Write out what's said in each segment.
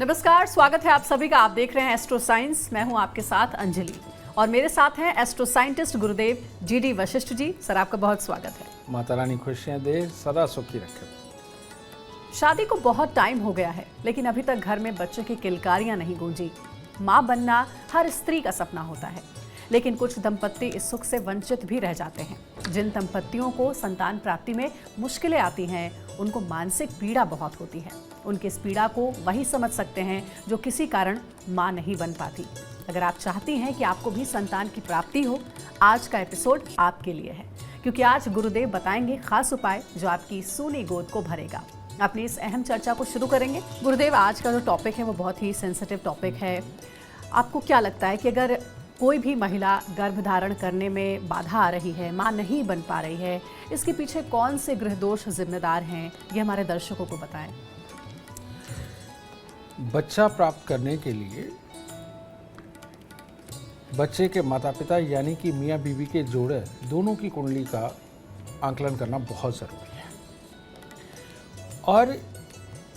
नमस्कार, स्वागत है आप सभी का। आप देख रहे हैं एस्ट्रो साइंस। मैं हूं आपके साथ अंजलि और मेरे साथ हैं एस्ट्रो साइंटिस्ट गुरुदेव जीडी वशिष्ठ जी। सर, आपका बहुत स्वागत है। माता रानी खुशियाँ दे, सदा सुखी रखे। शादी को बहुत टाइम हो गया है, लेकिन अभी तक घर में बच्चे की किलकारियां नहीं गूंजी। माँ बनना हर स्त्री का सपना होता है, लेकिन कुछ दंपत्ति इस सुख से वंचित भी रह जाते हैं। जिन दंपत्तियों को संतान प्राप्ति में मुश्किलें आती हैं, उनको मानसिक पीड़ा बहुत होती है। उनकी इस पीड़ा को वही समझ सकते हैं जो किसी कारण माँ नहीं बन पाती। अगर आप चाहती हैं कि आपको भी संतान की प्राप्ति हो, आज का एपिसोड आपके लिए है, क्योंकि आज गुरुदेव बताएंगे खास उपाय जो आपकी सूनी गोद को भरेगा। अपनी इस अहम चर्चा को शुरू करेंगे। गुरुदेव, आज का जो टॉपिक है वो बहुत ही सेंसिटिव टॉपिक है। आपको क्या लगता है कि अगर कोई भी महिला गर्भ धारण करने में बाधा आ रही है, मां नहीं बन पा रही है, इसके पीछे कौन से गृह दोष जिम्मेदार हैं, ये हमारे दर्शकों को बताएं। बच्चा प्राप्त करने के लिए बच्चे के माता पिता यानी कि मियाँ बीवी के जोड़े दोनों की कुंडली का आंकलन करना बहुत ज़रूरी है। और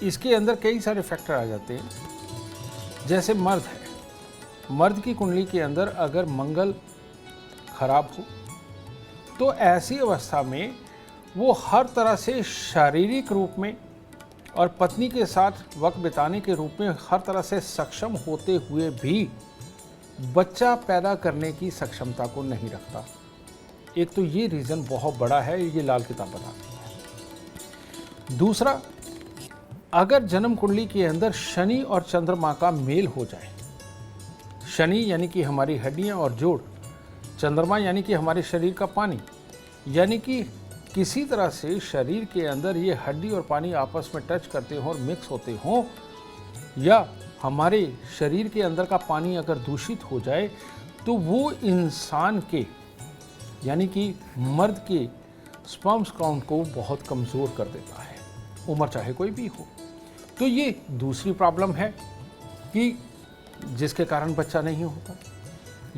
इसके अंदर कई सारे फैक्टर आ जाते हैं। जैसे मर्द है, मर्द की कुंडली के अंदर अगर मंगल खराब हो तो ऐसी अवस्था में वो हर तरह से शारीरिक रूप में और पत्नी के साथ वक्त बिताने के रूप में हर तरह से सक्षम होते हुए भी बच्चा पैदा करने की सक्षमता को नहीं रखता। एक तो ये रीज़न बहुत बड़ा है, ये लाल किताब बताती है। दूसरा, अगर जन्म कुंडली के अंदर शनि और चंद्रमा का मेल हो जाए, शनि यानी कि हमारी हड्डियां और जोड़, चंद्रमा यानी कि हमारे शरीर का पानी, यानी कि किसी तरह से शरीर के अंदर ये हड्डी और पानी आपस में टच करते हों और मिक्स होते हों, या हमारे शरीर के अंदर का पानी अगर दूषित हो जाए तो वो इंसान के यानी कि मर्द के स्पर्म्स काउंट को बहुत कमज़ोर कर देता है, उम्र चाहे कोई भी हो। तो ये दूसरी प्रॉब्लम है कि जिसके कारण बच्चा नहीं होता।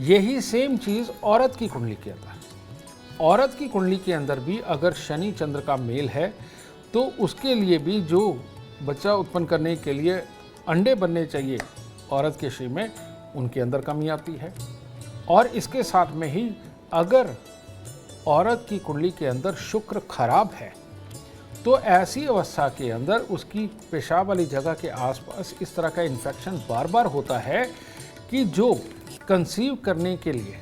यही सेम चीज़ औरत की कुंडली के अंदर, औरत की कुंडली के अंदर भी अगर शनि चंद्र का मेल है तो उसके लिए भी जो बच्चा उत्पन्न करने के लिए अंडे बनने चाहिए औरत के शरीर में, उनके अंदर कमी आती है। और इसके साथ में ही अगर औरत की कुंडली के अंदर शुक्र खराब है तो ऐसी अवस्था के अंदर उसकी पेशाब वाली जगह के आसपास इस तरह का इन्फेक्शन बार बार होता है कि जो कंसीव करने के लिए,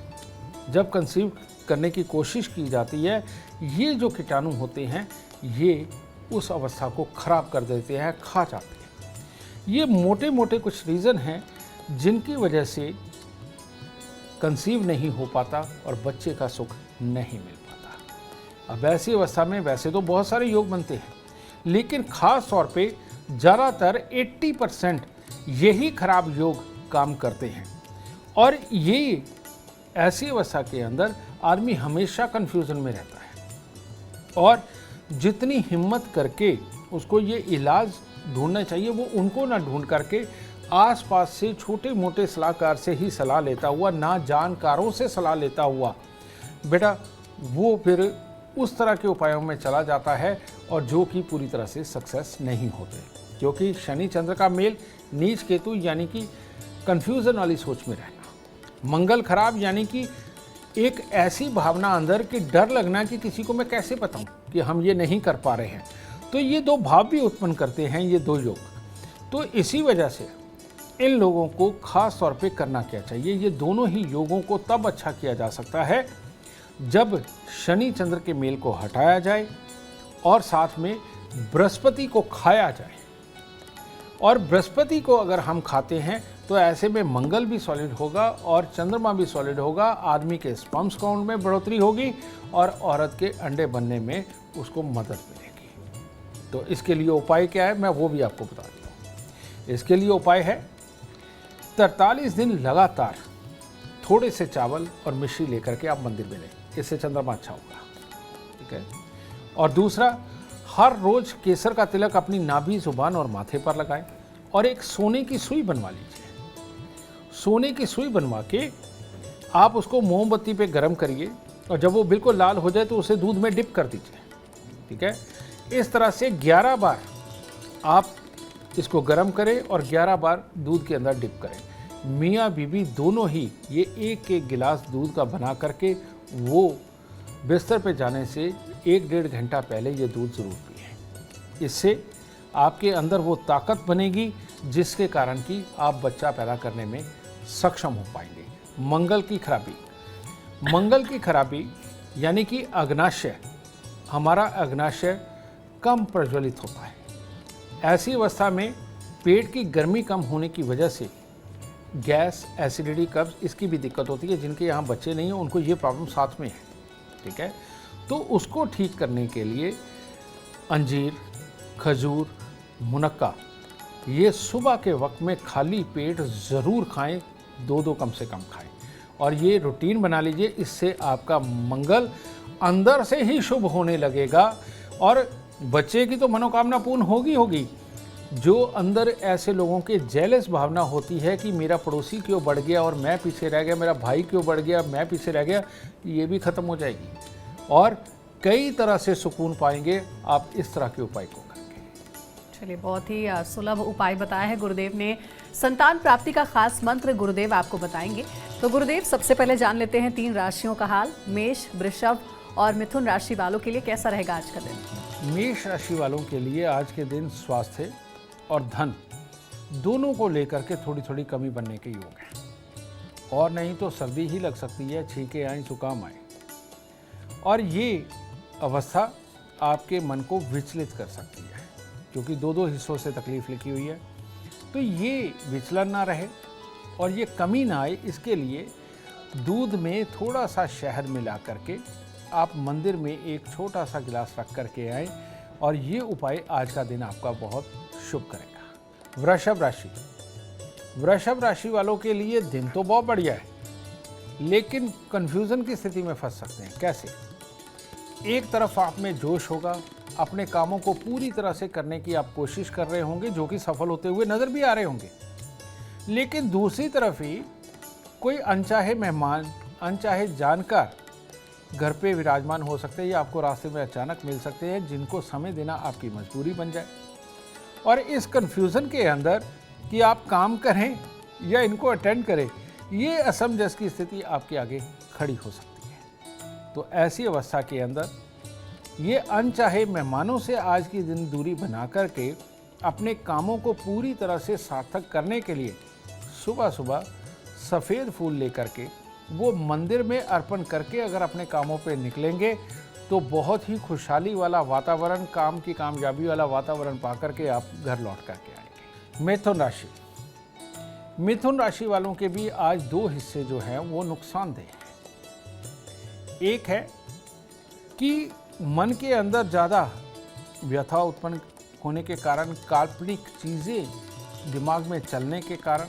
जब कंसीव करने की कोशिश की जाती है, ये जो कीटाणु होते हैं ये उस अवस्था को खराब कर देते हैं, खा जाते हैं। ये मोटे मोटे कुछ रीज़न हैं जिनकी वजह से कंसीव नहीं हो पाता और बच्चे का सुख नहीं मिल पाता। अब ऐसी अवस्था में वैसे तो बहुत सारे योग बनते हैं, लेकिन ख़ास तौर पे ज़्यादातर 80% यही खराब योग काम करते हैं। और ये ऐसी अवस्था के अंदर आदमी हमेशा कन्फ्यूज़न में रहता है और जितनी हिम्मत करके उसको ये इलाज ढूंढना चाहिए वो उनको ना ढूंढ करके आसपास से छोटे मोटे सलाहकार से ही सलाह लेता हुआ, ना जानकारों से सलाह लेता हुआ, बेटा वो फिर उस तरह के उपायों में चला जाता है और जो कि पूरी तरह से सक्सेस नहीं होते, क्योंकि शनि चंद्र का मेल, नीच केतु यानी कि कन्फ्यूज़न वाली सोच में रहना, मंगल खराब यानी कि एक ऐसी भावना अंदर कि डर लगना कि किसी को मैं कैसे बताऊं कि हम ये नहीं कर पा रहे हैं। तो ये दो भाव भी उत्पन्न करते हैं ये दो योग। तो इसी वजह से इन लोगों को खास तौर पे करना क्या चाहिए, ये दोनों ही योगों को तब अच्छा किया जा सकता है जब शनि चंद्र के मेल को हटाया जाए और साथ में बृहस्पति को खाया जाए। और बृहस्पति को अगर हम खाते हैं तो ऐसे में मंगल भी सॉलिड होगा और चंद्रमा भी सॉलिड होगा, आदमी के स्पर्म्स काउंट में बढ़ोतरी होगी और औरत के अंडे बनने में उसको मदद मिलेगी। तो इसके लिए उपाय क्या है मैं वो भी आपको बता देता हूँ। इसके लिए उपाय है 43 दिन लगातार थोड़े से चावल और मिश्री लेकर के आप मंदिर में लें, इससे चंद्रमा अच्छा होगा। ठीक है। और दूसरा, हर रोज केसर का तिलक अपनी नाभि, जुबान और माथे पर लगाएं और एक सोने की सुई बनवा लीजिए। सोने की सुई बनवा के आप उसको मोमबत्ती पे गर्म करिए और जब वो बिल्कुल लाल हो जाए तो उसे दूध में डिप कर दीजिए। ठीक है। इस तरह से 11 बार आप इसको गर्म करें और 11 बार दूध के अंदर डिप करें। मियाँ बीवी दोनों ही ये एक एक गिलास दूध का बना करके वो बिस्तर पे जाने से 1-1.5 घंटा पहले ये दूध ज़रूर पिएं। इससे आपके अंदर वो ताकत बनेगी जिसके कारण कि आप बच्चा पैदा करने में सक्षम हो पाएंगे। मंगल की खराबी यानी कि अग्नाशय, हमारा अग्नाशय कम प्रज्वलित होता है। ऐसी अवस्था में पेट की गर्मी कम होने की वजह से गैस, एसिडिटी, कब्ज इसकी भी दिक्कत होती है। जिनके यहाँ बच्चे नहीं हैं उनको ये प्रॉब्लम साथ में है, ठीक है। तो उसको ठीक करने के लिए अंजीर, खजूर, मुनक्का ये सुबह के वक्त में खाली पेट ज़रूर खाएं, 2-2 कम से कम खाएं और ये रूटीन बना लीजिए। इससे आपका मंगल अंदर से ही शुभ होने लगेगा और बच्चे की तो मनोकामना पूर्ण होगी। जो अंदर ऐसे लोगों के जेलस भावना होती है कि मेरा पड़ोसी क्यों बढ़ गया और मैं पीछे रह गया, मेरा भाई क्यों बढ़ गया, मैं पीछे रह गया, ये भी ख़त्म हो जाएगी और कई तरह से सुकून पाएंगे आप इस तरह के उपाय को करके। चलिए, बहुत ही सुलभ उपाय बताया है गुरुदेव ने। संतान प्राप्ति का खास मंत्र गुरुदेव आपको बताएंगे। तो गुरुदेव, सबसे पहले जान लेते हैं 3 राशियों का हाल। मेष, वृषभ और मिथुन राशि वालों के लिए कैसा रहेगा आज का दिन? मेष राशि वालों के लिए आज के दिन स्वास्थ्य और धन दोनों को लेकर के थोड़ी थोड़ी कमी बनने के योग है और नहीं तो सर्दी ही लग सकती है, छींके आए, जुकाम आए और ये अवस्था आपके मन को विचलित कर सकती है क्योंकि 2-2 हिस्सों से तकलीफ लिखी हुई है। तो ये विचलन ना रहे और ये कमी ना आए, इसके लिए दूध में थोड़ा सा शहद मिला करके आप मंदिर में एक छोटा सा गिलास रख करके आए और ये उपाय आज का दिन आपका बहुत शुभ करेगा। वृषभ राशि वालों के लिए दिन तो बहुत बढ़िया है लेकिन कंफ्यूजन की स्थिति में फंस सकते हैं। कैसे? एक तरफ आप में जोश होगा, अपने कामों को पूरी तरह से करने की आप कोशिश कर रहे होंगे जो कि सफल होते हुए नजर भी आ रहे होंगे, लेकिन दूसरी तरफ ही कोई अनचाहे मेहमान, अनचाहे जानकार घर पे विराजमान हो सकते हैं या आपको रास्ते में अचानक मिल सकते हैं जिनको समय देना आपकी मजबूरी बन जाए और इस कन्फ्यूज़न के अंदर कि आप काम करें या इनको अटेंड करें, ये असमंजस की स्थिति आपके आगे खड़ी हो सकती है। तो ऐसी अवस्था के अंदर ये अनचाहे मेहमानों से आज की दिन दूरी बना करके अपने कामों को पूरी तरह से सार्थक करने के लिए सुबह सुबह सफ़ेद फूल लेकर के वो मंदिर में अर्पण करके अगर अपने कामों पे निकलेंगे तो बहुत ही खुशहाली वाला वातावरण, काम की कामयाबी वाला वातावरण पा करके आप घर लौट करके आएंगे। मिथुन राशि वालों के भी आज 2 हिस्से जो हैं वो नुकसानदेह हैं। एक है कि मन के अंदर ज़्यादा व्यथा उत्पन्न होने के कारण, काल्पनिक चीज़ें दिमाग में चलने के कारण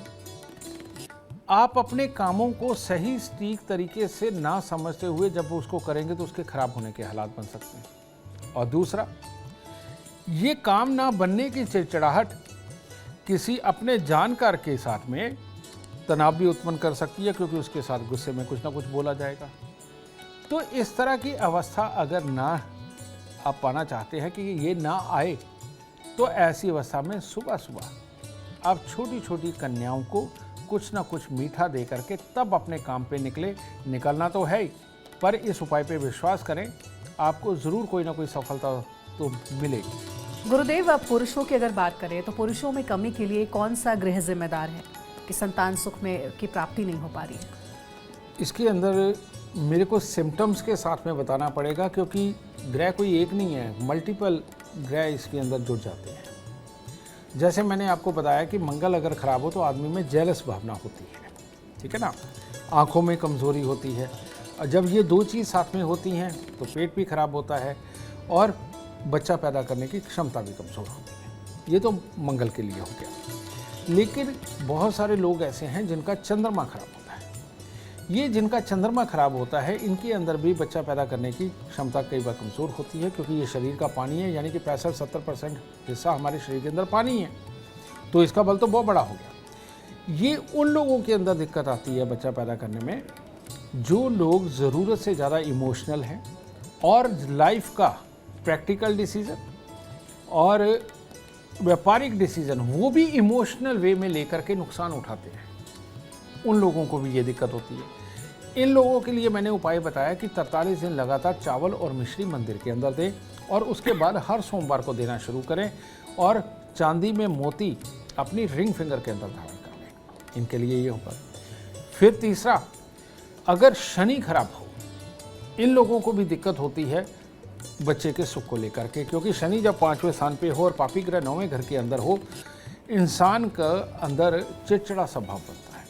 आप अपने कामों को सही सटीक तरीके से ना समझते हुए जब उसको करेंगे तो उसके खराब होने के हालात बन सकते हैं। और दूसरा, ये काम ना बनने की चिड़चिड़ाहट किसी अपने जानकार के साथ में तनाव भी उत्पन्न कर सकती है क्योंकि उसके साथ गुस्से में कुछ ना कुछ बोला जाएगा। तो इस तरह की अवस्था अगर ना आप पाना चाहते हैं कि ये ना आए तो ऐसी अवस्था में सुबह सुबह आप छोटी छोटी कन्याओं को कुछ ना कुछ मीठा दे करके तब अपने काम पे निकलना तो है ही, पर इस उपाय पे विश्वास करें, आपको ज़रूर कोई ना कोई सफलता तो मिलेगी। गुरुदेव, अब पुरुषों की अगर बात करें तो पुरुषों में कमी के लिए कौन सा ग्रह जिम्मेदार है कि संतान सुख में की प्राप्ति नहीं हो पा रही है? इसके अंदर मेरे को सिम्टम्स के साथ में बताना पड़ेगा क्योंकि ग्रह कोई एक नहीं है, मल्टीपल ग्रह इसके अंदर जुड़ जाते हैं। जैसे मैंने आपको बताया कि मंगल अगर ख़राब हो तो आदमी में जेलस भावना होती है, ठीक है ना, आँखों में कमज़ोरी होती है और जब ये 2 चीज़ साथ में होती हैं तो पेट भी खराब होता है और बच्चा पैदा करने की क्षमता भी कमज़ोर होती है। ये तो मंगल के लिए हो गया। लेकिन बहुत सारे लोग ऐसे हैं जिनका चंद्रमा खराब होता है। ये जिनका चंद्रमा खराब होता है इनके अंदर भी बच्चा पैदा करने की क्षमता कई बार कमज़ोर होती है क्योंकि ये शरीर का पानी है, यानी कि 65-70% हिस्सा हमारे शरीर के अंदर पानी है, तो इसका बल तो बहुत बड़ा हो गया। ये उन लोगों के अंदर दिक्कत आती है बच्चा पैदा करने में जो लोग ज़रूरत से ज़्यादा इमोशनल हैं और लाइफ का प्रैक्टिकल डिसीजन और व्यापारिक डिसीजन वो भी इमोशनल वे में लेकर के नुकसान उठाते हैं, उन लोगों को भी ये दिक्कत होती है। इन लोगों के लिए मैंने उपाय बताया कि 43 दिन लगातार चावल और मिश्री मंदिर के अंदर दें और उसके बाद हर सोमवार को देना शुरू करें और चांदी में मोती अपनी रिंग फिंगर के अंदर धारण कर लें। इनके लिए ये होगा। फिर तीसरा, अगर शनि खराब हो, इन लोगों को भी दिक्कत होती है बच्चे के सुख को लेकर के, क्योंकि शनि जब 5वें स्थान पे हो और पापी ग्रह 9वें घर के अंदर हो, इंसान का अंदर चिड़चिड़ा स्वभाव बनता है,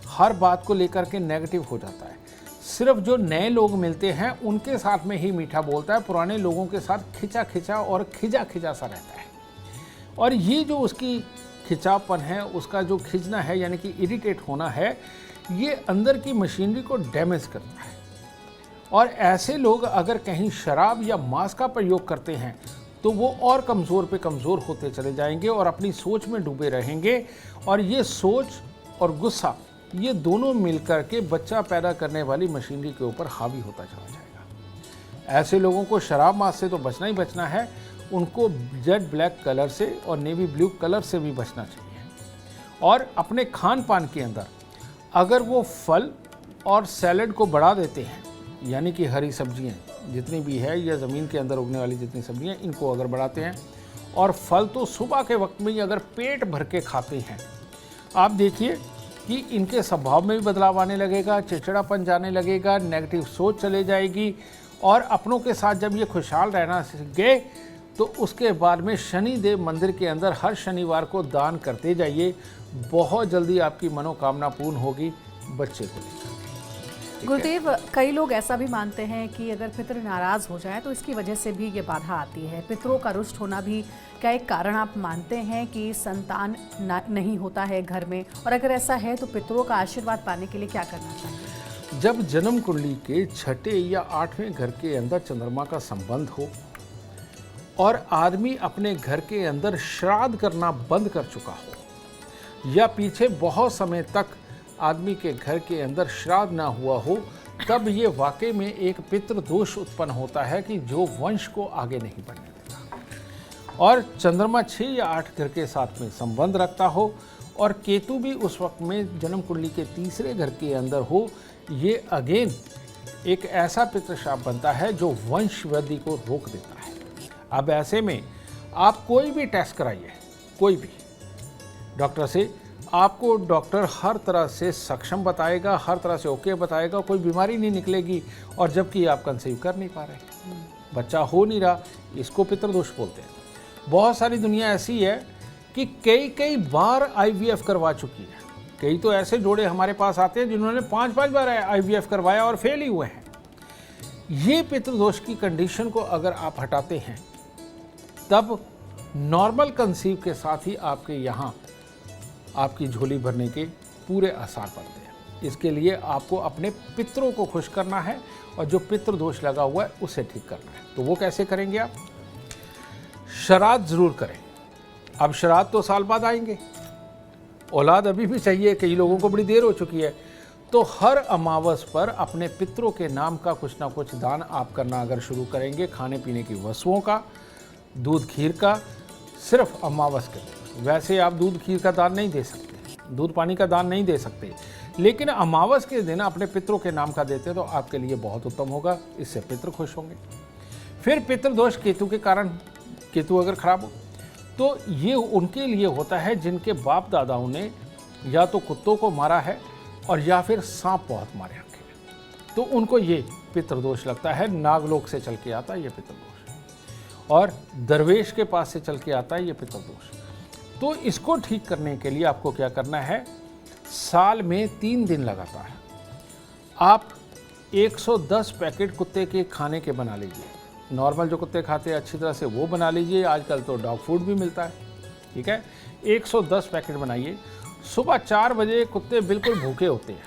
हर बात को लेकर के नेगेटिव हो जाता है। सिर्फ जो नए लोग मिलते हैं उनके साथ में ही मीठा बोलता है, पुराने लोगों के साथ खिंचा खिंचा और खिजा खिजा सा रहता है। और ये जो उसकी खिंचापन है, उसका जो खिंचना है यानी कि इरिटेट होना है, ये अंदर की मशीनरी को डैमेज करता है। और ऐसे लोग अगर कहीं शराब या मांस का प्रयोग करते हैं तो वो और कमज़ोर पे कमज़ोर होते चले जाएंगे और अपनी सोच में डूबे रहेंगे। और ये सोच और गुस्सा, ये दोनों मिलकर के बच्चा पैदा करने वाली मशीनरी के ऊपर हावी होता चला जाएगा। ऐसे लोगों को शराब मांस से तो बचना ही बचना है, उनको जेड ब्लैक कलर से और नेवी ब्लू कलर से भी बचना चाहिए। और अपने खान पान के अंदर अगर वो फल और सैलड को बढ़ा देते हैं, यानी कि हरी सब्जियां जितनी भी है या ज़मीन के अंदर उगने वाली जितनी सब्जियां, इनको अगर बढ़ाते हैं, और फल तो सुबह के वक्त में ही अगर पेट भर के खाते हैं, आप देखिए कि इनके स्वभाव में भी बदलाव आने लगेगा, चिड़चिड़ापन जाने लगेगा, नेगेटिव सोच चले जाएगी। और अपनों के साथ जब ये खुशहाल रहना सीख गए तो उसके बाद में शनि देव मंदिर के अंदर हर शनिवार को दान करते जाइए, बहुत जल्दी आपकी मनोकामना पूर्ण होगी बच्चे को लेकर। गुरुदेव, कई लोग ऐसा भी मानते हैं कि अगर पितृ नाराज हो जाए तो इसकी वजह से भी ये बाधा आती है। पितरों का रुष्ट होना भी क्या एक कारण आप मानते हैं कि संतान नहीं होता है घर में? और अगर ऐसा है तो पितरों का आशीर्वाद पाने के लिए क्या करना चाहिए? जब जन्म कुंडली के 6ठे या 8वें घर के अंदर चंद्रमा का संबंध हो और आदमी अपने घर के अंदर श्राद्ध करना बंद कर चुका हो, या पीछे बहुत समय तक आदमी के घर के अंदर श्राद्ध ना हुआ हो, तब ये वाकई में एक पितृ दोष उत्पन्न होता है कि जो वंश को आगे नहीं बढ़ने देता। और चंद्रमा 6 या 8 घर के साथ में संबंध रखता हो और केतु भी उस वक्त में जन्म कुंडली के 3रे घर के अंदर हो, ये अगेन एक ऐसा पितृशाप बनता है जो वंश वृद्धि को रोक देता है। अब ऐसे में आप कोई भी टेस्ट कराइए, कोई भी डॉक्टर से, आपको डॉक्टर हर तरह से सक्षम बताएगा, हर तरह से ओके बताएगा, कोई बीमारी नहीं निकलेगी। और जबकि आप कंसीव कर नहीं पा रहे, बच्चा हो नहीं रहा, इसको पितृदोष बोलते हैं। बहुत सारी दुनिया ऐसी है कि कई बार IVF करवा चुकी है। कई तो ऐसे जोड़े हमारे पास आते हैं जिन्होंने 5-5 बार IVF करवाया और फेल ही हुए हैं। ये पितृदोष की कंडीशन को अगर आप हटाते हैं, तब नॉर्मल कंसीव के साथ ही आपके यहाँ आपकी झोली भरने के पूरे आसार पड़ते हैं। इसके लिए आपको अपने पितरों को खुश करना है और जो पितृ दोष लगा हुआ है उसे ठीक करना है। तो वो कैसे करेंगे आप? श्राद्ध जरूर करें। अब श्राद्ध तो साल बाद आएंगे, औलाद अभी भी चाहिए, कई लोगों को बड़ी देर हो चुकी है। तो हर अमावस पर अपने पितरों के नाम का कुछ ना कुछ दान आप करना अगर शुरू करेंगे, खाने पीने की वस्तुओं का, दूध खीर का, सिर्फ अमावस के दिन। वैसे आप दूध खीर का दान नहीं दे सकते, दूध पानी का दान नहीं दे सकते, लेकिन अमावस के दिन अपने पितरों के नाम का देते तो आपके लिए बहुत उत्तम होगा, इससे पितृ खुश होंगे। फिर पितृदोष केतु के कारण, केतु अगर खराब हो तो ये उनके लिए होता है जिनके बाप दादाओं ने या तो कुत्तों को मारा है और या फिर सांप बहुत मारे हैं, तो उनको ये पितृदोष लगता है। नागलोक से चल के आता है ये पितृदोष, और दरवेश के पास से चल के आता है ये पितृदोष। तो इसको ठीक करने के लिए आपको क्या करना है, साल में 3 दिन लगातार आप 110 पैकेट कुत्ते के खाने के बना लीजिए। नॉर्मल जो कुत्ते खाते हैं अच्छी तरह से वो बना लीजिए, आजकल तो डॉग फूड भी मिलता है, ठीक है। 110 पैकेट बनाइए। सुबह 4 बजे कुत्ते बिल्कुल भूखे होते हैं,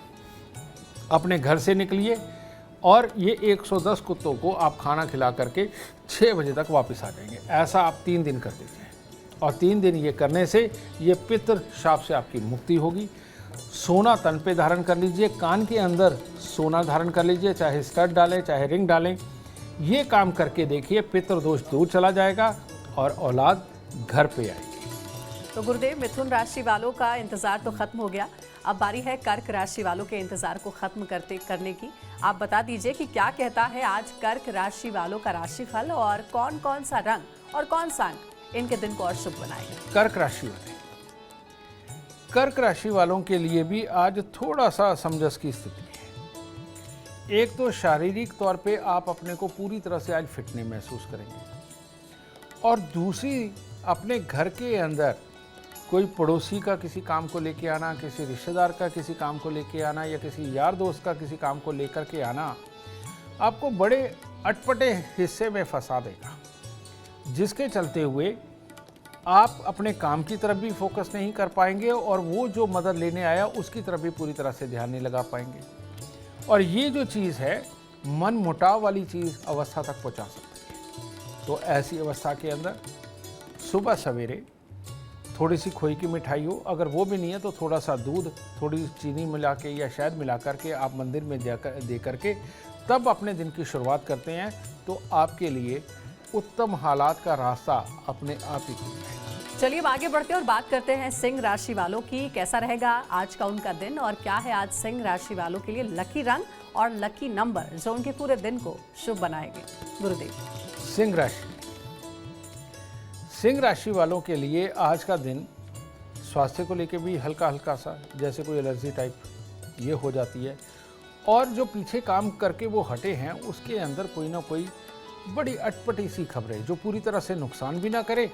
अपने घर से निकलिए और ये 110 कुत्तों को आप खाना खिला करके 6 बजे तक वापस आ जाएंगे। ऐसा आप 3 दिन कर दीजिए, और 3 दिन ये करने से ये पितृ शाप से आपकी मुक्ति होगी। सोना तन पे धारण कर लीजिए, कान के अंदर सोना धारण कर लीजिए, चाहे स्टड डालें चाहे रिंग डालें। ये काम करके देखिए, पितृ दोष दूर चला जाएगा और औलाद घर पे आएगी। तो गुरुदेव, मिथुन राशि वालों का इंतजार तो खत्म हो गया, अब बारी है कर्क राशि वालों के इंतजार को खत्म करने की। आप बता दीजिए कि क्या कहता है आज कर्क राशि वालों का राशिफल और कौन कौन सा रंग और कौन सा अंक इनके दिन को और शुभ बनाएगा। कर्क राशि वालों के लिए भी आज थोड़ा सा असमंजस की स्थिति है। एक तो शारीरिक तौर पे आप अपने को पूरी तरह से आज फिट नहीं महसूस करेंगे, और दूसरी अपने घर के अंदर कोई पड़ोसी का किसी काम को लेके आना, किसी रिश्तेदार का किसी काम को लेके आना, या किसी यार दोस्त का किसी काम को लेकर के आना आपको बड़े अटपटे हिस्से में फंसा देगा, जिसके चलते हुए आप अपने काम की तरफ भी फोकस नहीं कर पाएंगे और वो जो मदद लेने आया उसकी तरफ भी पूरी तरह से ध्यान नहीं लगा पाएंगे। और ये जो चीज़ है मन मुटाव वाली चीज़ अवस्था तक पहुंचा सकती है। तो ऐसी अवस्था के अंदर सुबह सवेरे थोड़ी सी खोई की मिठाई हो, अगर वो भी नहीं है तो थोड़ा सा दूध, थोड़ी चीनी मिला के या शहद मिला करके आप मंदिर में दे करके तब अपने दिन की शुरुआत करते हैं, तो आपके लिए उत्तम हालात का रास्ता अपने आप ही खुल जाएगा। चलिए अब आगे बढ़ते हैं और बात करते हैं सिंह राशि वालों की। कैसा रहेगा आज का उनका दिन और क्या है आज सिंह राशि वालों के लिए लकी रंग और लकी नंबर जो उनके पूरे दिन को शुभ बनाएंगे। गुरुदेव। सिंह राशि वालों के लिए आज का दिन स्वास्थ्य को लेकर भी हल्का हल्का सा, जैसे कोई एलर्जी टाइप ये हो जाती है, और जो पीछे काम करके वो हटे हैं उसके अंदर कोई ना कोई बड़ी अटपटी सी खबरें जो पूरी तरह से नुकसान भी ना करे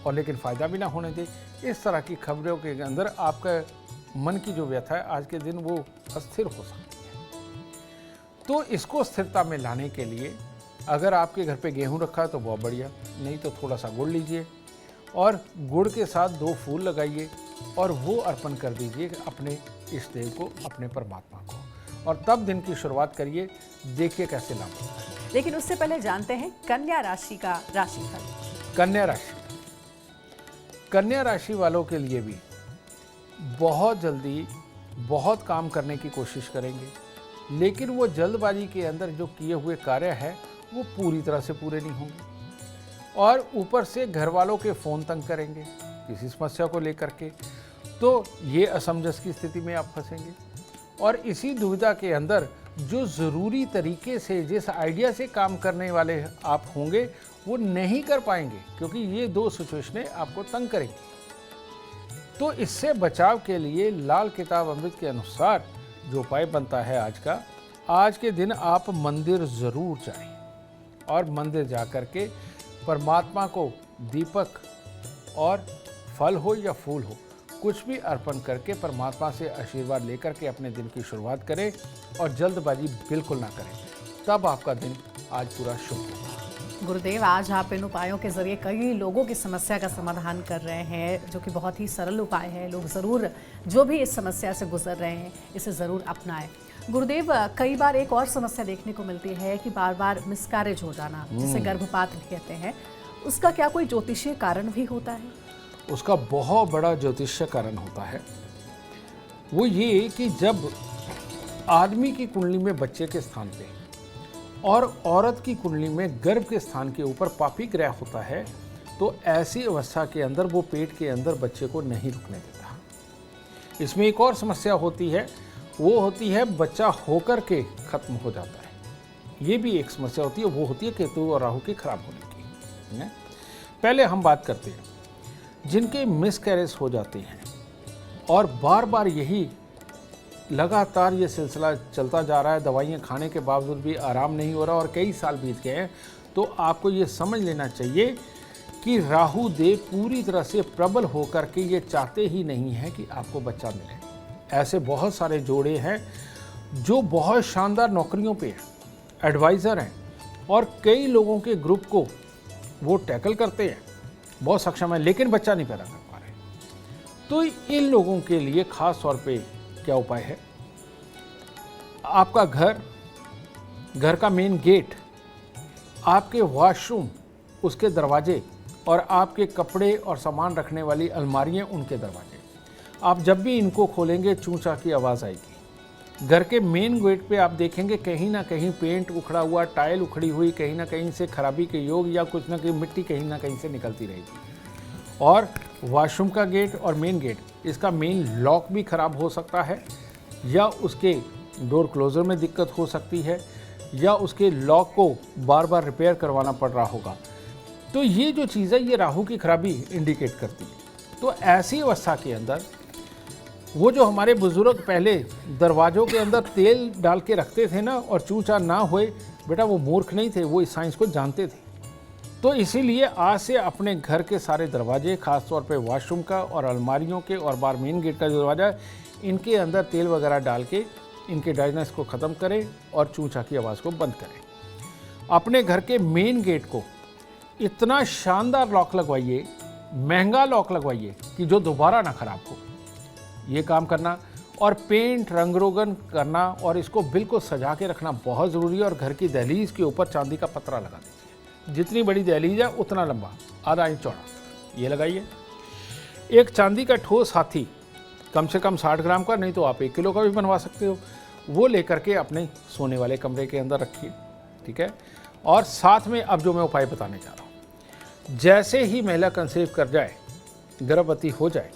और लेकिन फ़ायदा भी ना होने दे, इस तरह की खबरों के अंदर आपका मन की जो व्यथा है आज के दिन वो अस्थिर हो सकती है। तो इसको स्थिरता में लाने के लिए अगर आपके घर पे गेहूं रखा है तो बहुत बढ़िया, नहीं तो थोड़ा सा गुड़ लीजिए और गुड़ के साथ 2 फूल लगाइए और वो अर्पण कर दीजिए अपने इष्ट देव को, अपने परमात्मा को, और तब दिन की शुरुआत करिए, देखिए कैसे लाभ होता है। लेकिन उससे पहले जानते हैं कन्या राशि का राशिफल। कन्या राशि वालों के लिए भी बहुत जल्दी बहुत काम करने की कोशिश करेंगे, लेकिन वो जल्दबाजी के अंदर जो किए हुए कार्य है वो पूरी तरह से पूरे नहीं होंगे, और ऊपर से घर वालों के फ़ोन तंग करेंगे किसी समस्या को लेकर के, तो ये असमंजस की स्थिति में आप फंसेंगे। और इसी दुविधा के अंदर जो ज़रूरी तरीके से जिस आइडिया से काम करने वाले आप होंगे वो नहीं कर पाएंगे, क्योंकि ये 2 सिचुएशनें आपको तंग करेंगी। तो इससे बचाव के लिए लाल किताब अमृत के अनुसार जो उपाय बनता है आज के दिन आप मंदिर ज़रूर जाएं और मंदिर जा कर के परमात्मा को दीपक और फल हो या फूल हो कुछ भी अर्पण करके परमात्मा से आशीर्वाद लेकर के अपने दिन की शुरुआत करें और जल्दबाजी बिल्कुल ना करें, तब आपका दिन आज पूरा शुभ होगा। गुरुदेव, आज आप इन उपायों के जरिए कई लोगों की समस्या का समाधान कर रहे हैं, जो कि बहुत ही सरल उपाय है। लोग ज़रूर जो भी इस समस्या से गुजर रहे हैं इसे ज़रूर अपनाएं। गुरुदेव, कई बार एक और समस्या देखने को मिलती है कि बार बार मिसकैरेज हो जाना, जिसे गर्भपात भी कहते हैं, उसका क्या कोई ज्योतिषीय कारण भी होता है? उसका बहुत बड़ा ज्योतिषीय कारण होता है। वो ये कि जब आदमी की कुंडली में बच्चे के स्थान पे और औरत की कुंडली में गर्भ के स्थान के ऊपर पापी ग्रह होता है, तो ऐसी अवस्था के अंदर वो पेट के अंदर बच्चे को नहीं रुकने देता। इसमें एक और समस्या होती है, वो होती है बच्चा होकर के खत्म हो जाता है। ये भी एक समस्या होती है, वो होती है केतु और राहु के खराब होने की। पहले हम बात करते हैं जिनके मिसकैरेज हो जाते हैं और बार बार यही लगातार ये सिलसिला चलता जा रहा है, दवाइयाँ खाने के बावजूद भी आराम नहीं हो रहा और कई साल बीत गए हैं, तो आपको ये समझ लेना चाहिए कि राहु देव पूरी तरह से प्रबल होकर के ये चाहते ही नहीं है कि आपको बच्चा मिले। ऐसे बहुत सारे जोड़े हैं जो बहुत शानदार नौकरियों पे हैं, एडवाइज़र हैं और कई लोगों के ग्रुप को वो टैकल करते हैं, बहुत सक्षम है, लेकिन बच्चा नहीं पैदा कर पा रहे। तो इन लोगों के लिए खास तौर पे क्या उपाय है? आपका घर का मेन गेट, आपके वॉशरूम, उसके दरवाजे और आपके कपड़े और सामान रखने वाली अलमारियां, उनके दरवाजे, आप जब भी इनको खोलेंगे चूंचा की आवाज़ आएगी। घर के मेन गेट पे आप देखेंगे कहीं ना कहीं पेंट उखड़ा हुआ, टाइल उखड़ी हुई, कहीं ना कहीं से खराबी के योग या कुछ ना कहीं मिट्टी कहीं ना कहीं से निकलती रहेगी। और वॉशरूम का गेट और मेन गेट, इसका मेन लॉक भी ख़राब हो सकता है, या उसके डोर क्लोज़र में दिक्कत हो सकती है, या उसके लॉक को बार बार रिपेयर करवाना पड़ रहा होगा। तो ये जो चीज़ है ये राहु की खराबी इंडिकेट करती है। तो ऐसी अवस्था के अंदर वो जो हमारे बुजुर्ग पहले दरवाज़ों के अंदर तेल डाल के रखते थे ना, और चूचा ना होए, बेटा वो मूर्ख नहीं थे, वो इस साइंस को जानते थे। तो इसीलिए आज से अपने घर के सारे दरवाजे, ख़ास तौर पे वॉशरूम का और अलमारियों के और बाहर मेन गेट का जो दरवाज़ा है, इनके अंदर तेल वगैरह डाल के इनके ड्राइनेस को ख़त्म करें और चूचा की आवाज़ को बंद करें। अपने घर के मेन गेट को इतना शानदार लॉक लगवाइए, महंगा लॉक लगवाइए कि जो दोबारा ना ख़राब हो, ये काम करना। और पेंट रंग रोगन करना और इसको बिल्कुल सजा के रखना बहुत ज़रूरी है। और घर की दहलीज के ऊपर चांदी का पतरा लगा दीजिए, जितनी बड़ी दहलीज है उतना लंबा, आधा इंच चौड़ा, ये लगाइए। एक चांदी का ठोस हाथी, कम से कम 60 ग्राम का, नहीं तो आप 1 किलो का भी बनवा सकते हो, वो लेकर के अपने सोने वाले कमरे के अंदर रखिए, ठीक है। और साथ में अब जो मैं उपाय बताने जा रहा हूँ, जैसे ही महिला कंसीव कर जाए, गर्भवती हो जाए,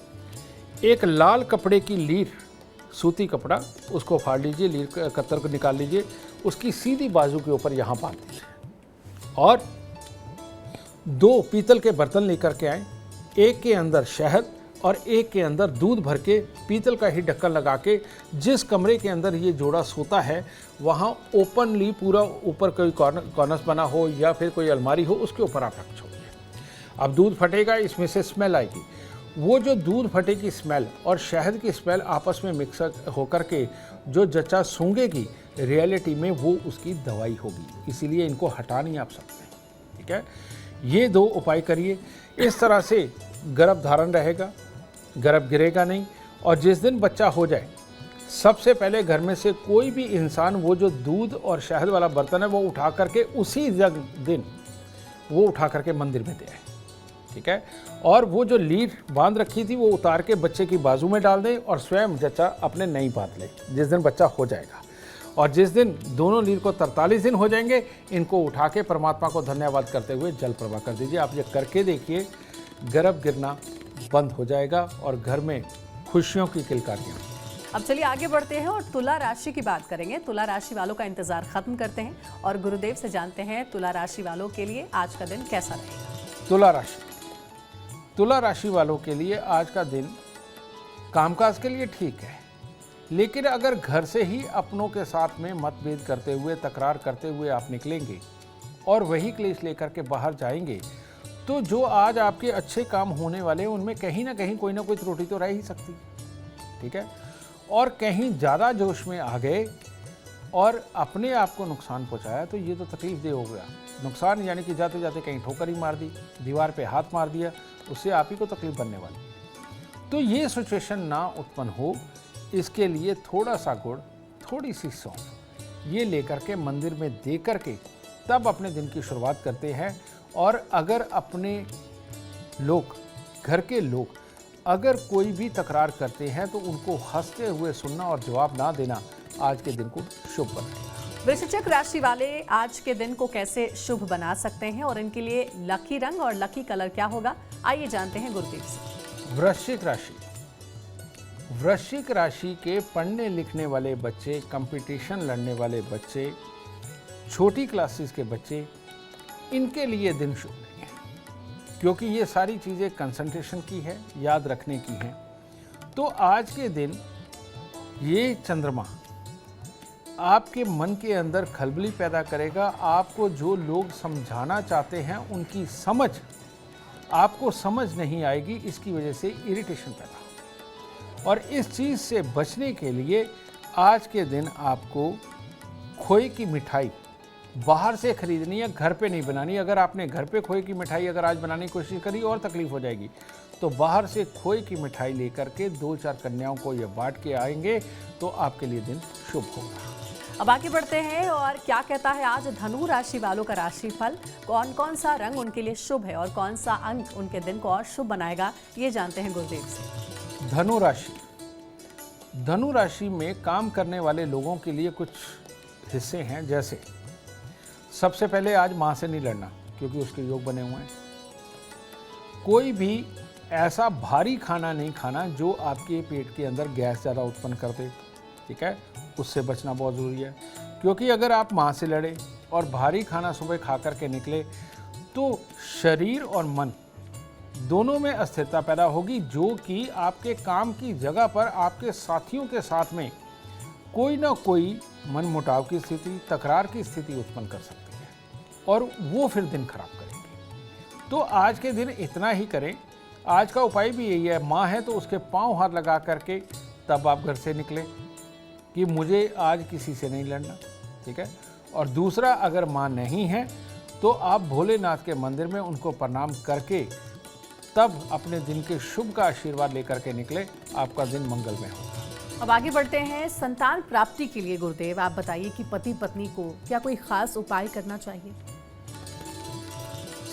एक लाल कपड़े की लीर, सूती कपड़ा, उसको फाड़ लीजिए, लीर कतर को निकाल लीजिए, उसकी सीधी बाजू के ऊपर यहाँ बांध दीजिए। और 2 पीतल के बर्तन लेकर के आए, एक के अंदर शहद और एक के अंदर दूध भर के, पीतल का ही ढक्कन लगा के, जिस कमरे के अंदर ये जोड़ा सोता है वहाँ ओपनली पूरा ऊपर कोई कॉर्नर्स बना हो या फिर कोई अलमारी हो, उसके ऊपर आप रख छोड़िए। अब दूध फटेगा, इसमें से स्मेल आएगी। वो जो दूध फटे की स्मेल और शहद की स्मेल आपस में मिक्स होकर के जो जच्चा सूंघेगी, रियलिटी में वो उसकी दवाई होगी। इसीलिए इनको हटा नहीं आप सकते, ठीक है। ये 2 उपाय करिए, इस तरह से गर्भ धारण रहेगा, गर्भ गिरेगा नहीं। और जिस दिन बच्चा हो जाए, सबसे पहले घर में से कोई भी इंसान वो जो दूध और शहद वाला बर्तन है वो उठा करके उसी दिन वो उठा करके मंदिर में दे आए, ठीक है। और वो जो लीड बांध रखी थी वो उतार के बच्चे की बाजू में डाल दें और स्वयं जच्चा अपने नहीं बांध ले जिस दिन बच्चा हो जाएगा। और जिस दिन दोनों लीड को 43 दिन हो जाएंगे, इनको उठा के परमात्मा को धन्यवाद करते हुए जल प्रवाह कर दीजिए। आप ये करके देखिए, गर्भ गिरना बंद हो जाएगा और घर में खुशियों की किलकारियाँ। अब चलिए आगे बढ़ते हैं और तुला राशि की बात करेंगे। तुला राशि वालों का इंतजार खत्म करते हैं और गुरुदेव से जानते हैं तुला राशि वालों के लिए आज का दिन कैसा रहेगा। तुला राशि वालों के लिए आज का दिन कामकाज के लिए ठीक है, लेकिन अगर घर से ही अपनों के साथ में मतभेद करते हुए, तकरार करते हुए आप निकलेंगे और वही क्लेश लेकर के बाहर जाएंगे, तो जो आज आपके अच्छे काम होने वाले हैं उनमें कहीं ना कहीं कोई ना कोई त्रुटि तो रह ही सकती, ठीक है। और कहीं ज़्यादा जोश में आ गए और अपने आप को नुकसान पहुंचाया तो ये तो तकलीफ दे हो गया। नुकसान यानी कि जाते जाते कहीं ठोकर ही मार दी, दीवार पे हाथ मार दिया, उससे आप ही को तकलीफ बनने वाली। तो ये सिचुएशन ना उत्पन्न हो, इसके लिए थोड़ा सा गुड़, थोड़ी सी सौंफ ये लेकर के मंदिर में दे करके तब अपने दिन की शुरुआत करते हैं। और अगर अपने लोग, घर के लोग अगर कोई भी तकरार करते हैं तो उनको हंसते हुए सुनना और जवाब ना देना आज के दिन को शुभ बनाएगा। वृश्चिक राशि वाले आज के दिन को कैसे शुभ बना सकते हैं और इनके लिए लकी रंग और लकी कलर क्या होगा, आइए जानते हैं गुरुदेव से। वृश्चिक राशि के पढ़ने लिखने वाले बच्चे, कंपटीशन लड़ने वाले बच्चे, छोटी क्लासेस के बच्चे, इनके लिए दिन शुभ नहीं है, क्योंकि ये सारी चीज़ें कंसंट्रेशन की है, याद रखने की हैं। तो आज के दिन ये चंद्रमा आपके मन के अंदर खलबली पैदा करेगा। आपको जो लोग समझाना चाहते हैं उनकी समझ आपको समझ नहीं आएगी, इसकी वजह से इरिटेशन पैदा होगा। और इस चीज़ से बचने के लिए आज के दिन आपको खोए की मिठाई बाहर से खरीदनी है, घर पे नहीं बनानी। अगर आपने घर पे खोए की मिठाई अगर आज बनाने की कोशिश करी और तकलीफ हो जाएगी, तो बाहर से खोए की मिठाई लेकर के 2-4 कन्याओं को ये बांट के आएंगे तो आपके लिए दिन शुभ होगा। अब आगे बढ़ते हैं और क्या कहता है आज धनु राशि वालों का राशिफल, कौन कौन सा रंग उनके लिए शुभ है और कौन सा अंक उनके दिन को और शुभ बनाएगा, ये जानते हैं गुरुदेव से। धनु राशि में काम करने वाले लोगों के लिए कुछ हिस्से हैं। जैसे सबसे पहले आज मां से नहीं लड़ना, क्योंकि उसके योग बने हुए हैं। कोई भी ऐसा भारी खाना नहीं खाना जो आपके पेट के अंदर गैस ज़्यादा उत्पन्न कर दे, ठीक है, उससे बचना बहुत ज़रूरी है। क्योंकि अगर आप माँ से लड़े और भारी खाना सुबह खा कर के निकले तो शरीर और मन दोनों में अस्थिरता पैदा होगी, जो कि आपके काम की जगह पर आपके साथियों के साथ में कोई ना कोई मनमुटाव की स्थिति, तकरार की स्थिति उत्पन्न कर सकती है और वो फिर दिन खराब करेंगे। तो आज के दिन इतना ही करें। आज का उपाय भी यही है, माँ है तो उसके पांव हाथ लगा करके तब आप घर से निकलें कि मुझे आज किसी से नहीं लड़ना, ठीक है। और दूसरा, अगर माँ नहीं है तो आप भोलेनाथ के मंदिर में उनको प्रणाम करके तब अपने दिन के शुभ का आशीर्वाद लेकर के निकले, आपका दिन मंगलमय होगा। अब आगे बढ़ते हैं संतान प्राप्ति के लिए। गुरुदेव, आप बताइए कि पति पत्नी को क्या कोई खास उपाय करना चाहिए?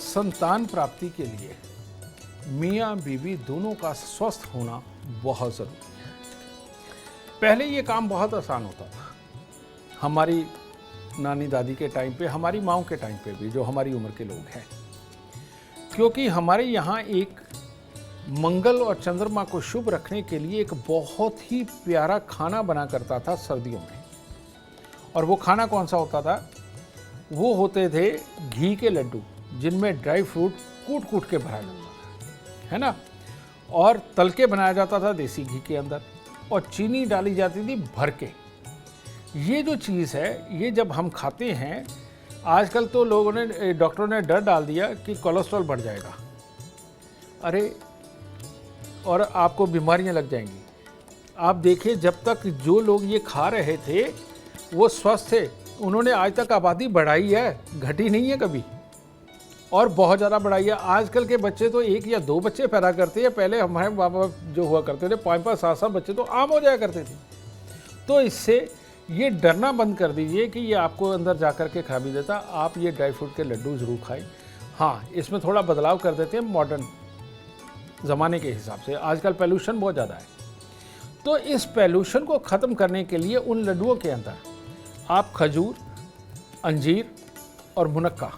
संतान प्राप्ति के लिए मियाँ बीवी दोनों का स्वस्थ होना बहुत ज़रूरी है। पहले ये काम बहुत आसान होता था, हमारी नानी दादी के टाइम पे, हमारी माँओं के टाइम पे भी, जो हमारी उम्र के लोग हैं, क्योंकि हमारे यहाँ एक मंगल और चंद्रमा को शुभ रखने के लिए एक बहुत ही प्यारा खाना बना करता था सर्दियों में। और वो खाना कौन सा होता था? वो होते थे घी के लड्डू, जिनमें ड्राई फ्रूट कूट कूट के भरा जाता था, है ना, और तल के बनाया जाता था देसी घी के अंदर, और चीनी डाली जाती थी भर के। ये जो चीज़ है, ये जब हम खाते हैं, आजकल तो लोगों ने, डॉक्टरों ने डर डाल दिया कि कोलेस्ट्रॉल बढ़ जाएगा, अरे, और आपको बीमारियां लग जाएंगी। आप देखिए, जब तक जो लोग ये खा रहे थे वो स्वस्थ थे, उन्होंने आज तक आबादी बढ़ाई है, घटी नहीं है कभी, और बहुत ज़्यादा बढ़ाई है। आजकल के बच्चे तो 1 या 2 बच्चे पैदा करते हैं, पहले हमारे माँ बाप जो हुआ करते थे 5-5, 7-7 बच्चे तो आम हो जाया करते थे। तो इससे ये डरना बंद कर दीजिए कि ये आपको अंदर जा कर के खराबी देता। आप ये ड्राई फ्रूट के लड्डू ज़रूर खाएं। हाँ, इसमें थोड़ा बदलाव कर देते हैं मॉडर्न ज़माने के हिसाब से। आजकल पोल्यूशन बहुत ज़्यादा है, तो इस पोल्यूशन को ख़त्म करने के लिए उन लड्डुओं के अंदर आप खजूर, अंजीर और मुनक्का,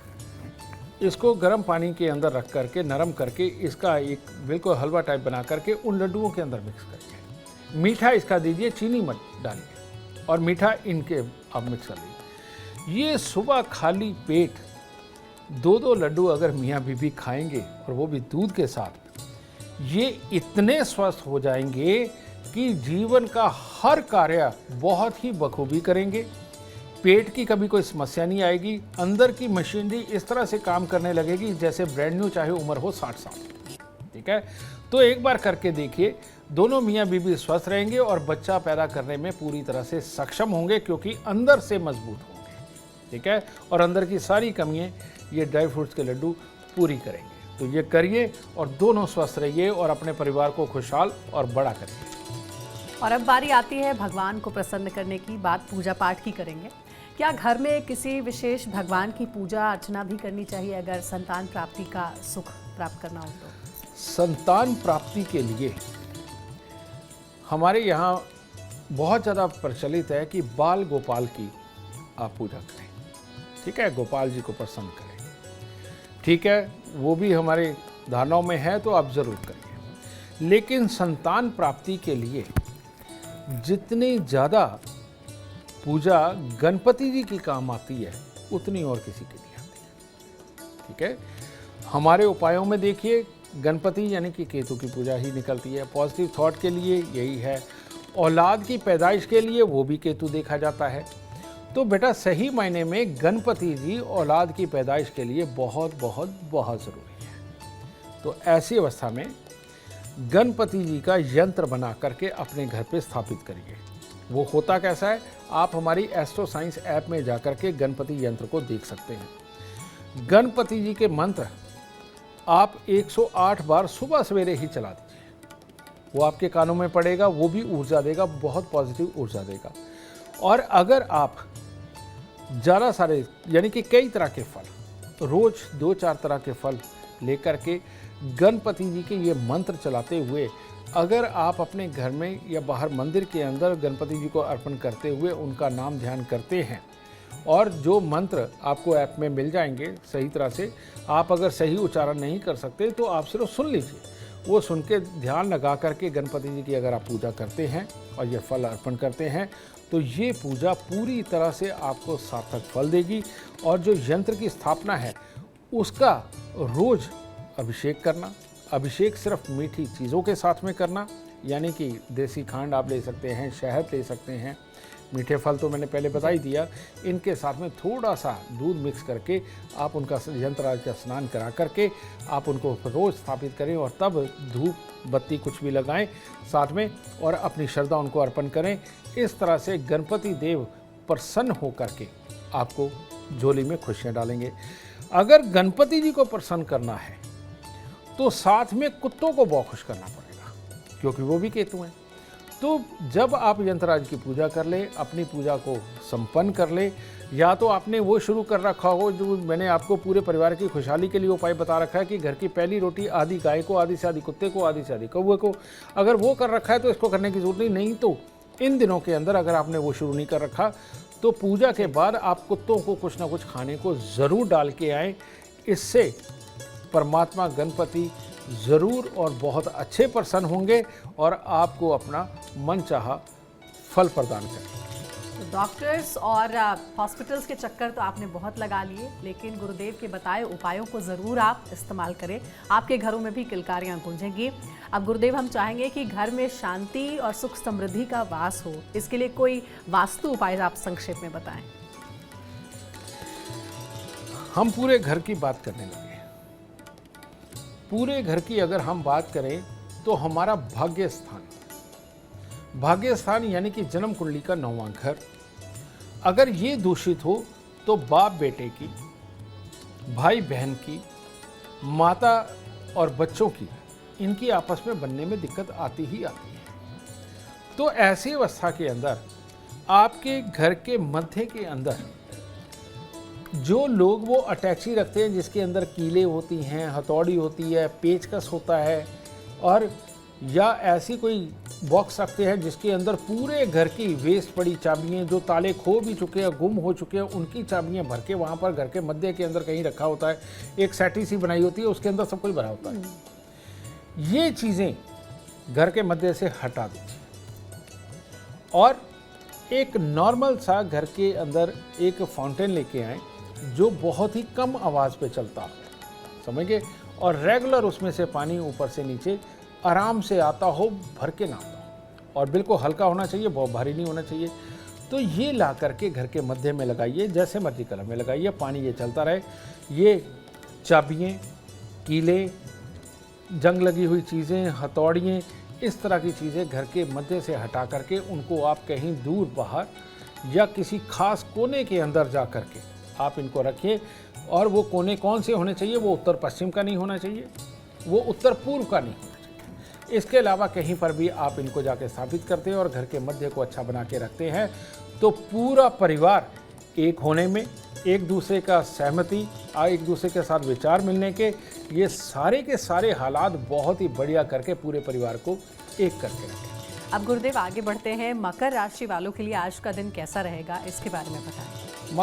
इसको गर्म पानी के अंदर रख करके, नरम करके, इसका एक बिल्कुल हलवा टाइप बना करके उन लड्डुओं के अंदर मिक्स करके, मीठा इसका दीजिए, चीनी मत डालिए, और मीठा इनके आप मिक्स कर लीजिए। ये सुबह खाली पेट 2-2 लड्डू अगर मियाँ बीवी खाएंगे, और वो भी दूध के साथ, ये इतने स्वस्थ हो जाएंगे कि जीवन का हर कार्य बहुत ही बखूबी करेंगे। पेट की कभी कोई समस्या नहीं आएगी। अंदर की मशीनरी इस तरह से काम करने लगेगी जैसे ब्रांड न्यू, चाहे उम्र हो 60 साल, ठीक है। तो एक बार करके देखिए, दोनों मियाँ बीवी स्वस्थ रहेंगे और बच्चा पैदा करने में पूरी तरह से सक्षम होंगे, क्योंकि अंदर से मजबूत होंगे, ठीक है। और अंदर की सारी कमियाँ ये ड्राई फ्रूट्स के लड्डू पूरी करेंगे। तो ये करिए और दोनों स्वस्थ रहिए और अपने परिवार को खुशहाल और बड़ा करिए। और अब बारी आती है भगवान को प्रसन्न करने की। बात पूजा पाठ की करेंगे। क्या घर में किसी विशेष भगवान की पूजा अर्चना भी करनी चाहिए अगर संतान प्राप्ति का सुख प्राप्त करना हो तो? संतान प्राप्ति के लिए हमारे यहाँ बहुत ज़्यादा प्रचलित है कि बाल गोपाल की आप पूजा करें, ठीक है, गोपाल जी को प्रसन्न करें, ठीक है, वो भी हमारे धारणाओं में है, तो आप ज़रूर करिए। लेकिन संतान प्राप्ति के लिए जितनी ज़्यादा पूजा गणपति जी की काम आती है, उतनी और किसी के लिए आती है, ठीक है। हमारे उपायों में देखिए, गणपति यानी कि केतु की पूजा ही निकलती है। पॉजिटिव थॉट के लिए यही है। औलाद की पैदाइश के लिए वो भी केतु देखा जाता है। तो बेटा, सही मायने में गणपति जी औलाद की पैदाइश के लिए बहुत बहुत बहुत ज़रूरी है। तो ऐसी अवस्था में गणपति जी का यंत्र बना करके अपने घर पे स्थापित करिए। वो होता कैसा है, आप हमारी एस्ट्रो साइंस ऐप में जाकर के गणपति यंत्र को देख सकते हैं। गणपति जी के मंत्र आप 108 बार सुबह सवेरे ही चला दीजिए, वो आपके कानों में पड़ेगा, वो भी ऊर्जा देगा, बहुत पॉजिटिव ऊर्जा देगा। और अगर आप ज़्यादा सारे यानी कि कई तरह के फल, रोज़ 2-4 तरह के फल लेकर के गणपति जी के ये मंत्र चलाते हुए अगर आप अपने घर में या बाहर मंदिर के अंदर गणपति जी को अर्पण करते हुए उनका नाम ध्यान करते हैं, और जो मंत्र आपको ऐप में मिल जाएंगे सही तरह से, आप अगर सही उच्चारण नहीं कर सकते तो आप सिर्फ सुन लीजिए, वो सुन के ध्यान लगा करके गणपति जी की अगर आप पूजा करते हैं और ये फल अर्पण करते हैं तो ये पूजा पूरी तरह से आपको सार्थक फल देगी। और जो यंत्र की स्थापना है उसका रोज़ अभिषेक करना, अभिषेक सिर्फ मीठी चीज़ों के साथ में करना, यानी कि देसी खांड आप ले सकते हैं, शहद ले सकते हैं, मीठे फल तो मैंने पहले बता ही दिया, इनके साथ में थोड़ा सा दूध मिक्स करके आप उनका यंत्रराज का स्नान करा करके आप उनको रोज़ स्थापित करें और तब धूप बत्ती कुछ भी लगाएं साथ में और अपनी श्रद्धा उनको अर्पण करें। इस तरह से गणपति देव प्रसन्न हो करके आपको झोली में खुशियाँ डालेंगे। अगर गणपति जी को प्रसन्न करना है तो साथ में कुत्तों को बहुत खुश करना पड़ेगा, क्योंकि वो भी केतु हैं। तो जब आप यंत्रराज की पूजा कर ले, अपनी पूजा को संपन्न कर ले, या तो आपने वो शुरू कर रखा हो जो मैंने आपको पूरे परिवार की खुशहाली के लिए उपाय बता रखा है कि घर की पहली रोटी आधी गाय को, आधी से आधी कुत्ते को, आधी से आधी कौवे को, अगर वो कर रखा है तो इसको करने की जरूरत नहीं तो इन दिनों के अंदर अगर आपने वो शुरू नहीं कर रखा तो पूजा के बाद आप कुत्तों को कुछ ना कुछ खाने को ज़रूर डाल के आएँ। इससे परमात्मा गणपति ज़रूर और बहुत अच्छे प्रसन्न होंगे और आपको अपना मनचाहा फल प्रदान करेंगे। तो डॉक्टर्स और हॉस्पिटल्स के चक्कर तो आपने बहुत लगा लिए, लेकिन गुरुदेव के बताए उपायों को ज़रूर आप इस्तेमाल करें, आपके घरों में भी किलकारियाँ गूंजेंगी। अब गुरुदेव हम चाहेंगे कि घर में शांति और सुख समृद्धि का वास हो, इसके लिए कोई वास्तु उपाय आप संक्षेप में बताएं। हम पूरे घर की बात करने लगे। पूरे घर की अगर हम बात करें तो हमारा भाग्य स्थान यानी कि जन्म कुंडली का 9वां घर, अगर ये दूषित हो तो बाप बेटे की, भाई बहन की, माता और बच्चों की, इनकी आपस में बनने में दिक्कत आती ही आती है। तो ऐसी अवस्था के अंदर आपके घर के मध्य के अंदर जो लोग वो अटैची रखते हैं जिसके अंदर कीले होती हैं, हथौड़ी होती है, पेचकस होता है, और या ऐसी कोई बॉक्स रखते हैं जिसके अंदर पूरे घर की वेस्ट पड़ी चाबियाँ जो ताले खो भी चुके हैं, गुम हो चुके हैं, उनकी चाबियाँ भर के वहाँ पर घर के मध्य के अंदर कहीं रखा होता है। एक सैटी सी बनाई होती है, उसके अंदर सब कुछ भरा होता है। ये चीज़ें घर के मध्य से हटा दीजिए और एक नॉर्मल सा घर के अंदर एक फाउंटेन लेके आएँ जो बहुत ही कम आवाज़ पे चलता हो, समझ गए, और रेगुलर उसमें से पानी ऊपर से नीचे आराम से आता हो, भर के ना आता हो, और बिल्कुल हल्का होना चाहिए, बहुत भारी नहीं होना चाहिए। तो ये ला करके घर के मध्य में लगाइए, जैसे मर्जी कलर में लगाइए, पानी ये चलता रहे। ये चाबियाँ, कीले, जंग लगी हुई चीज़ें, हथौड़ियाँ, इस तरह की चीज़ें घर के मध्य से हटा करके उनको आप कहीं दूर बाहर या किसी खास कोने के अंदर जा करके आप इनको रखिए। और वो कोने कौन से होने चाहिए? वो उत्तर पश्चिम का नहीं होना चाहिए, वो उत्तर पूर्व का नहीं होना चाहिए। इसके अलावा कहीं पर भी आप इनको जाके स्थापित करते हैं और घर के मध्य को अच्छा बना के रखते हैं तो पूरा परिवार एक होने में, एक दूसरे का सहमति, एक दूसरे के साथ विचार मिलने के, ये सारे के सारे हालात बहुत ही बढ़िया करके पूरे परिवार को एक करके रखें। अब गुरुदेव आगे बढ़ते हैं, मकर राशि वालों के लिए आज का दिन कैसा रहेगा, इसके बारे में बताएं।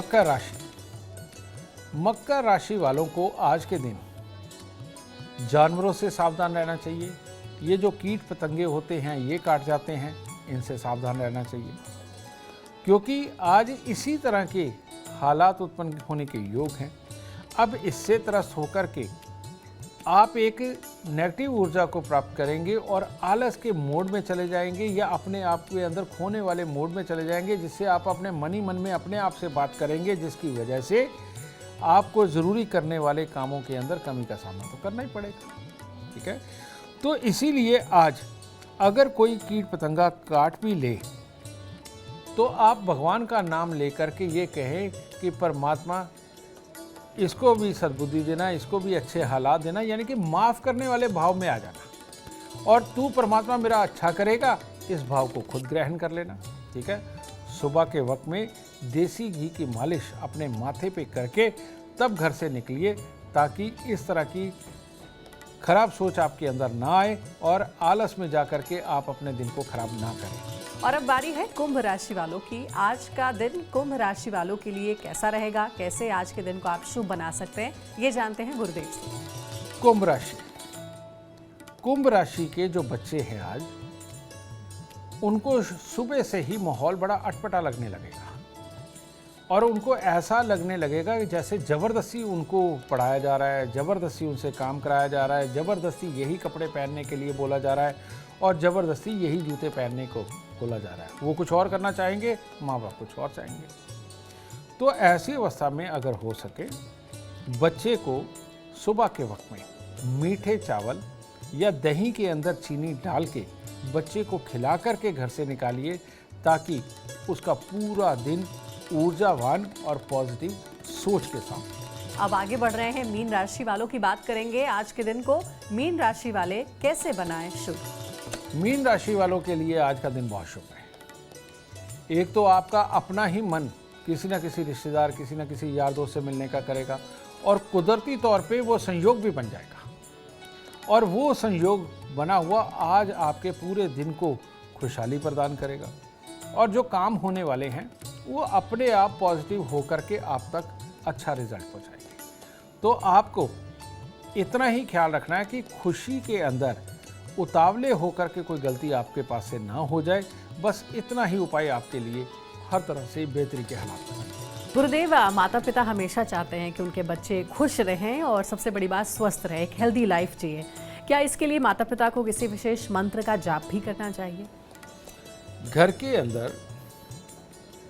मकर राशि वालों को आज के दिन जानवरों से सावधान रहना चाहिए। ये जो कीट पतंगे होते हैं ये काट जाते हैं, इनसे सावधान रहना चाहिए, क्योंकि आज इसी तरह के हालात उत्पन्न होने के योग हैं। अब इससे त्रस्त होकर के आप एक नेगेटिव ऊर्जा को प्राप्त करेंगे और आलस के मोड में चले जाएंगे या अपने आप के अंदर खोने वाले मोड में चले जाएंगे, जिससे आप अपने मन ही मन में अपने आप से बात करेंगे, जिसकी वजह से आपको ज़रूरी करने वाले कामों के अंदर कमी का सामना तो करना ही पड़ेगा। ठीक है, तो इसीलिए आज अगर कोई कीट पतंगा काट भी ले तो आप भगवान का नाम लेकर के ये कहें कि परमात्मा इसको भी सद्बुद्धि देना, इसको भी अच्छे हालात देना, यानी कि माफ़ करने वाले भाव में आ जाना, और तू परमात्मा मेरा अच्छा करेगा, इस भाव को खुद ग्रहण कर लेना। ठीक है, सुबह के वक्त में देसी घी की मालिश अपने माथे पे करके तब घर से निकलिए, ताकि इस तरह की खराब सोच आपके अंदर ना आए और आलस में जा कर के आप अपने दिन को खराब ना करें। और अब बारी है कुंभ राशि वालों की। आज का दिन कुंभ राशि वालों के लिए कैसा रहेगा, कैसे आज के दिन को आप शुभ बना सकते हैं, ये जानते हैं गुरुदेव से। कुंभ राशि, कुंभ राशि के जो बच्चे हैं आज, उनको सुबह से ही माहौल बड़ा अटपटा लगने लगेगा और उनको ऐसा लगने लगेगा कि जैसे ज़बरदस्ती उनको पढ़ाया जा रहा है, ज़बरदस्ती उनसे काम कराया जा रहा है, ज़बरदस्ती यही कपड़े पहनने के लिए बोला जा रहा है और ज़बरदस्ती यही जूते पहनने को बोला जा रहा है। वो कुछ और करना चाहेंगे, माँ बाप कुछ और चाहेंगे। तो ऐसी अवस्था में अगर हो सके, बच्चे को सुबह के वक्त में मीठे चावल या दही के अंदर चीनी डाल के बच्चे को खिला करके घर से निकालिए, ताकि उसका पूरा दिन ऊर्जावान और पॉजिटिव सोच के साथ। अब आगे बढ़ रहे हैं, मीन राशि वालों की बात करेंगे। आज के दिन को मीन राशि वाले कैसे बनाएं शुभ? मीन राशि वालों के लिए आज का दिन बहुत शुभ है। एक तो आपका अपना ही मन किसी न किसी रिश्तेदार, किसी न किसी यार दोस्त से मिलने का करेगा और कुदरती तौर पे वो संयोग भी बन जाएगा और वो संयोग बना हुआ आज आपके पूरे दिन को खुशहाली प्रदान करेगा और जो काम होने वाले हैं वो अपने आप पॉजिटिव होकर के आप तक अच्छा रिजल्ट पहुंचाएंगे। तो आपको इतना ही ख्याल रखना है कि खुशी के अंदर उतावले होकर के कोई गलती आपके पास से ना हो जाए। बस इतना ही उपाय आपके लिए हर तरह से बेहतरी के हालात बनाएंगे। गुरुदेव, माता पिता हमेशा चाहते हैं कि उनके बच्चे खुश रहें और सबसे बड़ी बात स्वस्थ रहे, एक हेल्दी लाइफ जिए। क्या इसके लिए माता पिता को किसी विशेष मंत्र का जाप भी करना चाहिए? घर के अंदर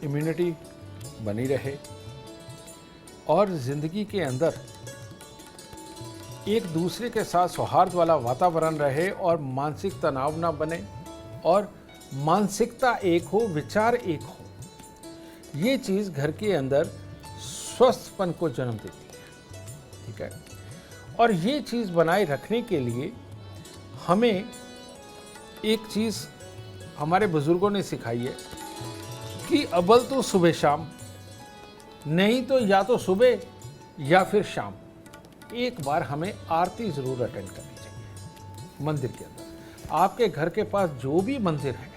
इम्यूनिटी बनी रहे और ज़िंदगी के अंदर एक दूसरे के साथ सौहार्द वाला वातावरण रहे और मानसिक तनाव ना बने और मानसिकता एक हो, विचार एक हो, ये चीज़ घर के अंदर स्वस्थपन को जन्म देती है। ठीक है, और ये चीज़ बनाए रखने के लिए हमें एक चीज़ हमारे बुजुर्गों ने सिखाई है कि अव्वल तो सुबह शाम, नहीं तो या तो सुबह या फिर शाम एक बार हमें आरती ज़रूर अटेंड करनी चाहिए मंदिर के अंदर। आपके घर के पास जो भी मंदिर है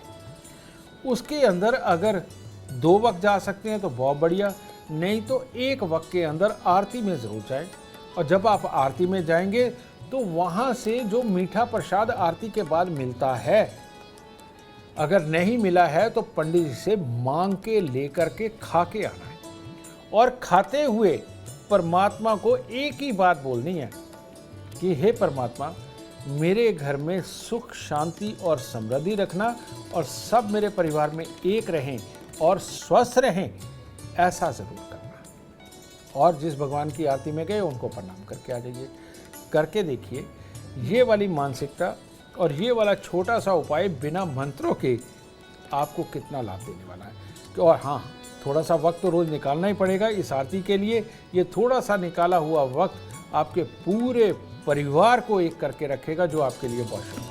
उसके अंदर अगर 2 वक्त जा सकते हैं तो बहुत बढ़िया, नहीं तो 1 वक्त के अंदर आरती में ज़रूर जाएं। और जब आप आरती में जाएंगे तो वहाँ से जो मीठा प्रसाद आरती के बाद मिलता है, अगर नहीं मिला है तो पंडित जी से मांग के लेकर के खा के आना है और खाते हुए परमात्मा को एक ही बात बोलनी है कि हे परमात्मा, मेरे घर में सुख शांति और समृद्धि रखना और सब मेरे परिवार में एक रहें और स्वस्थ रहें, ऐसा ज़रूर करना। और जिस भगवान की आरती में गए उनको प्रणाम करके आ जाइए। करके देखिए, ये वाली मानसिकता और ये वाला छोटा सा उपाय बिना मंत्रों के आपको कितना लाभ देने वाला है। और हाँ, थोड़ा सा वक्त तो रोज़ निकालना ही पड़ेगा इस आरती के लिए। ये थोड़ा सा निकाला हुआ वक्त आपके पूरे परिवार को एक करके रखेगा, जो आपके लिए बहुत शुभ है।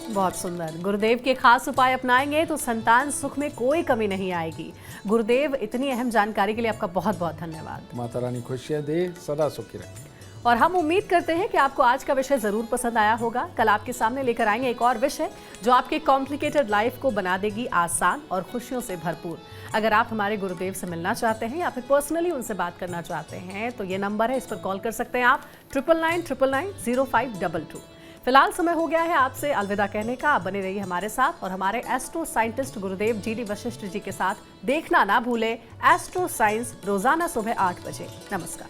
बहुत सुंदर। गुरुदेव के खास उपाय अपनाएंगे तो संतान सुख में कोई कमी नहीं आएगी। गुरुदेव, इतनी अहम जानकारी के लिए आपका बहुत बहुत धन्यवाद। माता रानी खुशियाँ दे, सदा सुखी रखे। और हम उम्मीद करते हैं कि आपको आज का विषय जरूर पसंद आया होगा। कल आपके सामने लेकर आएंगे एक और विषय जो आपके कॉम्प्लिकेटेड लाइफ को बना देगी आसान और खुशियों से भरपूर। अगर आप हमारे गुरुदेव से मिलना चाहते हैं या फिर पर्सनली उनसे बात करना चाहते हैं तो ये नंबर है, इस पर कॉल कर सकते हैं आप 9999990522। फिलहाल समय हो गया है आपसे अलविदा कहने का। आप बने रहिए हमारे साथ और हमारे एस्ट्रो साइंटिस्ट गुरुदेव GD वशिष्ठ जी के साथ देखना ना भूले एस्ट्रो साइंस रोजाना सुबह 8 बजे। नमस्कार।